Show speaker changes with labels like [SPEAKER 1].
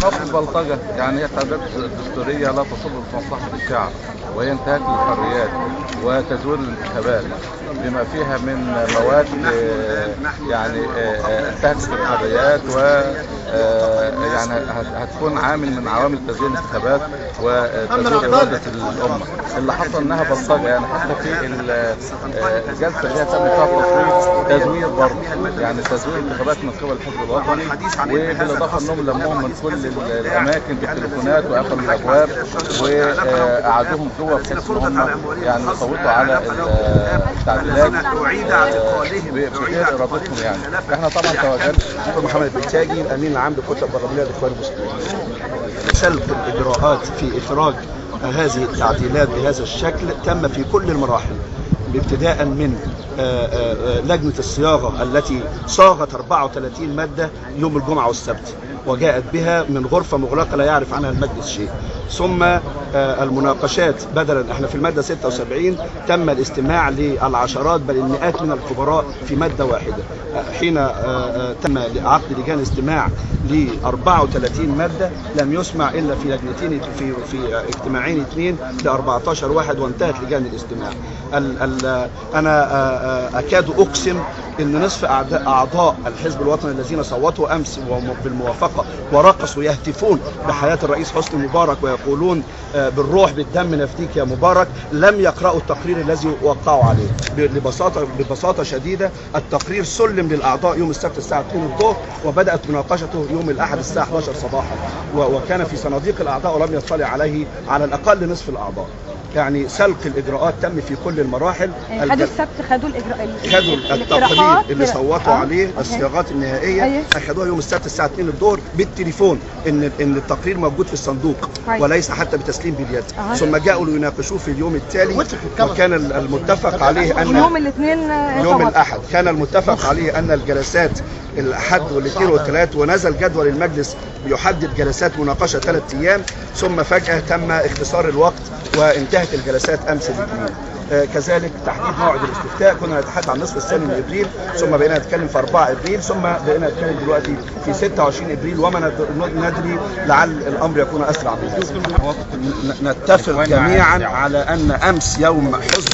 [SPEAKER 1] نقص البلطجة يعني هي تعديلات دستورية لا تصب في مصلحة الشعب، وهي انتهاك للحريات وتزوير الانتخابات بما فيها من مواد يعني انتهكت الحريات و يعني هتكون عامل من عوامل تزوير الانتخابات وتزوير إرادة الأمة. اللي حصل انها بلطجة، يعني حتى في الجلسة اللي هي تم فيها التصويت تزوير برضه، يعني تزوير الانتخابات من قبل الحزب الوطني، وبالاضافه انهم لموهم من كل الاماكن بالتليفونات وقفلوا الابواب وقعدوهم جوه بحيث ان هم يعني يصوتوا على التعديلات بغير ارادتهم. يعني احنا طبعا توجهنا.
[SPEAKER 2] محمد البلتاجي الامين العام للكتله البرلمانيه للاخوان المسلمين. سلق الاجراءات في اخراج هذه التعديلات بهذا الشكل تم في كل المراحل، ابتداء من لجنة الصياغة التي صاغت 34 مادة يوم الجمعة والسبت وجاءت بها من غرفة مغلقة لا يعرف عنها المجلس شيء، ثم المناقشات بدلا احنا في المادة 76 تم الاستماع للعشرات بل المئات من الخبراء في مادة واحدة، حين تم عقد لجان استماع ل 34 مادة لم يسمع إلا في لجنتين في اجتماعين 2 ل 14 واحد وانتهت لجان الاستماع. أنا أكاد أقسم أن نصف أعضاء الحزب الوطني الذين صوتوا أمس بالموافقة ورقصوا يهتفون بحياة الرئيس حسني مبارك ويقولون بالروح بالدم نفديك يا مبارك لم يقرأوا التقرير الذي وقعوا عليه. ببساطة شديدة التقرير سلم للأعضاء يوم السبت الساعة 2 الظهر وبدأت مناقشته يوم الأحد الساعة 11 صباحا، وكان في صناديق الأعضاء ولم يطلع عليه على الأقل نصف الأعضاء. يعني سلق الإجراءات تم في كل المراحل.
[SPEAKER 3] خدوا السبت خدوا
[SPEAKER 2] التقرير اللي صوتوا عليه الصياغات النهائية أخدوها يوم السبت الساعة 2 الظهر بالتليفون إن التقرير موجود في الصندوق وليس حتى بتسليم باليد، ثم جاءوا ليناقشوه في اليوم التالي وكان المتفق عليه أن يوم الأحد كان المتفق عليه أن الجلسات الأحد والاثنين والثلاث، ونزل جدول المجلس بيحدد جلسات مناقشة 3 أيام، ثم فجأة تم اختصار الوقت وانتهت الجلسات أمس الاثنين. كذلك تحديد موعد الاستفتاء كنا نتحدث عن نصف الثاني من ابريل، ثم بقينا نتكلم في 4 ابريل، ثم بقينا نتكلم دلوقتي في 26 ابريل، وما ندري لعل الامر يكون اسرع من ذلك. نتفق جميعا على ان امس يوم حزن